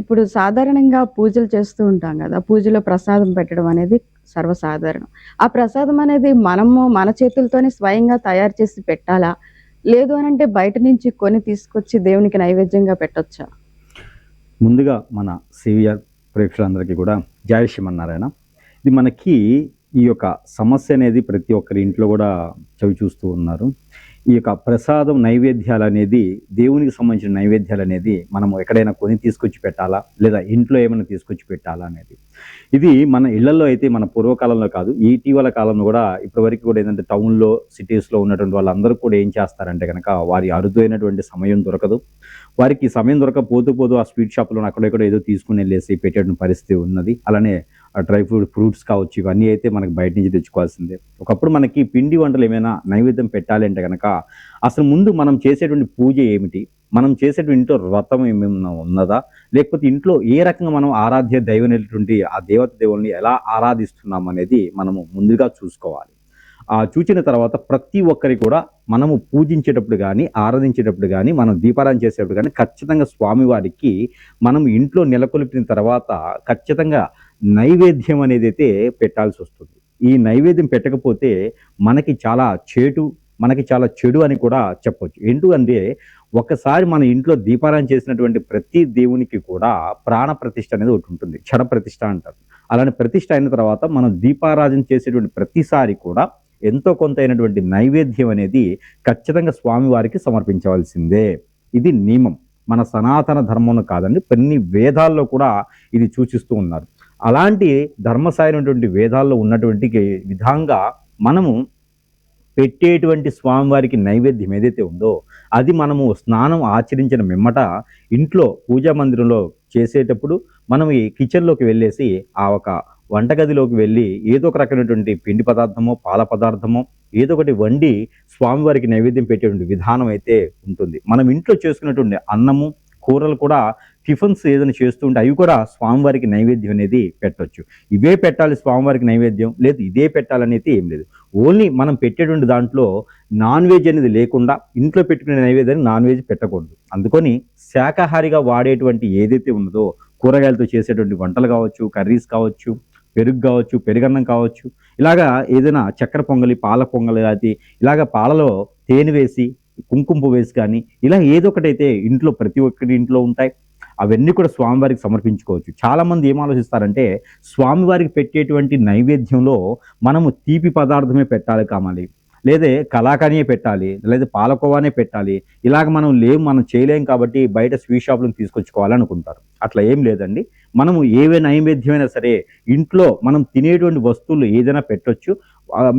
ఇప్పుడు సాధారణంగా పూజలు చేస్తూ ఉంటాం గదా! పూజలో ప్రసాదం పెట్టడం అనేది సర్వసాధారణం. ఆ ప్రసాదం అనేది మనము మన చేతులతోనే స్వయంగా తయారు చేసి పెట్టాలా? లేదు అనంటే బయట నుంచి కొని తీసుకొచ్చి దేవునికి నైవేద్యంగా పెట్టొచ్చా? ముందుగా మన సీవియర్ ప్రేక్షకులందరికీ కూడా జై శ్రీమన్నారాయణ. ఇది మనకి ఈ యొక్క సమస్య అనేది ప్రతి ఒక్కరి ఇంట్లో కూడా చవి చూస్తూ ఉన్నారు. ఈ యొక్క ప్రసాదం నైవేద్యాలనేది దేవునికి సంబంధించిన నైవేద్యాలనేది మనము ఎక్కడైనా కొని తీసుకొచ్చి పెట్టాలా? లేదా ఇంట్లో ఏమైనా తీసుకొచ్చి పెట్టాలా అనేది. ఇది మన ఇళ్లల్లో అయితే మన పూర్వకాలంలో కాదు, ఈ ఇటీవల కాలంలో కూడా ఇప్పటివరకు కూడా ఏంటంటే టౌన్‌లో, సిటీస్‌లో ఉన్నటువంటి వాళ్ళందరూ కూడా ఏం చేస్తారంటే గనక వారి అరుదైనటువంటి సమయం దొరకదు. వారికి సమయం దొరక్క పోతూ పోతూ ఆ స్వీట్ షాప్‌లోని అక్కడో ఇక్కడో ఏదో తీసుకొని ఎళ్ళేసి పెట్టేటువంటి పరిస్థితి ఉన్నది. అలానే డ్రై ఫ్రూట్స్ కావచ్చు, ఇవన్నీ అయితే మనకు బయట నుంచి తెచ్చుకోవాల్సిందే. ఒకప్పుడు మనకి పిండి వంటలు ఏమైనా నైవేద్యం పెట్టాలి అంటే గనక అసలు ముందు మనం చేసేటువంటి పూజ ఏమిటి? మనం చేసేటువంటి ఇంట్లో వ్రతం ఏమేమన్నా ఉన్నదా? లేకపోతే ఇంట్లో ఏ రకంగా మనం ఆరాధ్య దైవమైనటువంటి ఆ దేవత దేవుల్ని ఎలా ఆరాధిస్తున్నాం అనేది మనము ముందుగా చూసుకోవాలి. చూచిన తర్వాత ప్రతి ఒక్కరి కూడా మనము పూజించేటప్పుడు గానీ, ఆరాధించేటప్పుడు గానీ, మనం దీపారాధన చేసేటప్పుడు గానీ ఖచ్చితంగా స్వామివారికి మనం ఇంట్లో నెలకొల్పిన తర్వాత ఖచ్చితంగా నైవేద్యం అనేదైతే పెట్టాల్సొస్తుంది. ఈ నైవేద్యం పెట్టకపోతే మనకి చాలా మనకి చాలా చెడు అని కూడా చెప్పొచ్చు. ఎందుకంటే ఒకసారి మన ఇంట్లో దీపారాధన చేసినటువంటి ప్రతి దేవునికి కూడా ప్రాణ ప్రతిష్ఠ అనేది ఒకటి ఉంటుంది. క్షణ ప్రతిష్ఠ అంటారు. అలానే ప్రతిష్ఠ అయిన తర్వాత మనం దీపారాధన చేసేటువంటి ప్రతిసారి కూడా ఎంతో కొంత అయినటువంటి నైవేద్యం అనేది ఖచ్చితంగా స్వామివారికి సమర్పించవలసిందే. ఇది నియమం. మన సనాతన ధర్మంలో కాదండి, కొన్ని వేదాల్లో కూడా ఇది సూచిస్తూ ఉన్నారు. అలాంటి ధర్మసాయమైనటువంటి వేదాల్లో ఉన్నటువంటి విధంగా మనము పెట్టేటువంటి స్వామివారికి నైవేద్యం ఏదైతే ఉందో అది మనము స్నానం ఆచరించిన మిమ్మట ఇంట్లో పూజా మందిరంలో చేసేటప్పుడు మనం ఈ కిచెన్లోకి వెళ్ళేసి ఆ ఒక వంటగదిలోకి వెళ్ళి ఏదో ఒక రకమైనటువంటి పిండి పదార్థమో, పాల పదార్థమో ఏదో ఒకటి వండి స్వామివారికి నైవేద్యం పెట్టేటువంటి విధానం అయితే ఉంటుంది. మనం ఇంట్లో చేసుకున్నటువంటి అన్నము, కూరలు కూడా టిఫిన్స్ ఏదైనా చేస్తూ ఉంటే అవి కూడా స్వామివారికి నైవేద్యం అనేది పెట్టొచ్చు. ఇవే పెట్టాలి స్వామివారికి నైవేద్యం, లేదు ఇదే పెట్టాలనేది ఏం లేదు. ఓన్లీ మనం పెట్టేటువంటి దాంట్లో నాన్ వెజ్ అనేది లేకుండా ఇంట్లో పెట్టుకునే నైవేద్యాన్ని నాన్ వెజ్ పెట్టకూడదు. అందుకని శాకాహారిగా వాడేటువంటి ఏదైతే ఉన్నదో కూరగాయలతో చేసేటువంటి వంటలు కావచ్చు, కర్రీస్ కావచ్చు, పెరుగు కావచ్చు, పెరుగన్నం కావచ్చు, ఇలాగా ఏదైనా చక్కెర పొంగలి, పాల పొంగలి అది ఇలాగ పాలలో తేనె వేసి, కుంకుమ పువ్వు వేసి కానీ ఇలా ఏదో ఒకటైతే ఇంట్లో ప్రతి ఒక్కరి ఇంట్లో ఉంటాయి. అవన్నీ కూడా స్వామివారికి సమర్పించుకోవచ్చు. చాలామంది ఏం ఆలోచిస్తారంటే స్వామివారికి పెట్టేటువంటి నైవేద్యంలో మనము తీపి పదార్థమే పెట్టాలి కామాలి, లేదే కలాకనియే పెట్టాలి, లేదా పాలకోవానే పెట్టాలి, ఇలాగ మనం చేయలేం కాబట్టి బయట స్వీట్ షాపులను తీసుకొచ్చుకోవాలనుకుంటారు. అట్లా ఏం లేదండి. మనము ఏవే నైవేద్యమైనా సరే ఇంట్లో మనం తినేటువంటి వస్తువులు ఏదైనా పెట్టొచ్చు.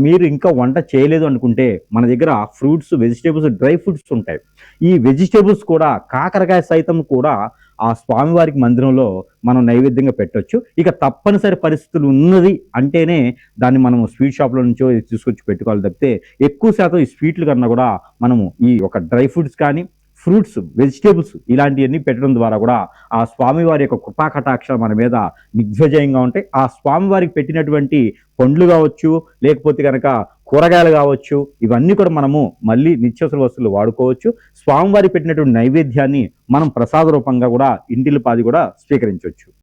మీరు ఇంకా వంట చేయలేదు అనుకుంటే మన దగ్గర ఫ్రూట్స్, వెజిటేబుల్స్, డ్రై ఫ్రూట్స్ ఉంటాయి. ఈ వెజిటేబుల్స్ కూడా కాకరకాయ సైతం కూడా ఆ స్వామివారికి మందిరంలో మనం నైవేద్యంగా పెట్టొచ్చు. ఇక తప్పనిసరి పరిస్థితులు ఉన్నది అంటేనే దాన్ని మనము స్వీట్ షాప్‌లో నుంచో తీసుకొచ్చి పెట్టుకోవాలి తప్పితే ఎక్కువ శాతం ఈ స్వీట్లు కన్నా కూడా మనము ఈ ఒక డ్రై ఫ్రూట్స్ కానీ, ఫ్రూట్స్, వెజిటేబుల్స్ ఇలాంటివన్నీ పెట్టడం ద్వారా కూడా ఆ స్వామివారి యొక్క కృపా కటాక్షాలు మన మీద దిగ్విజయంగా ఉంటాయి. ఆ స్వామివారికి పెట్టినటువంటి పండ్లు కావచ్చు, లేకపోతే గనక కూరగాయలు కావచ్చు, ఇవన్నీ కూడా మనము మళ్ళీ నిత్యావసర వస్తువులు వాడుకోవచ్చు. స్వామివారికి పెట్టినటువంటి నైవేద్యాన్ని మనం ప్రసాద రూపంగా కూడా ఇంటిల్లిపాది కూడా స్వీకరించొచ్చు.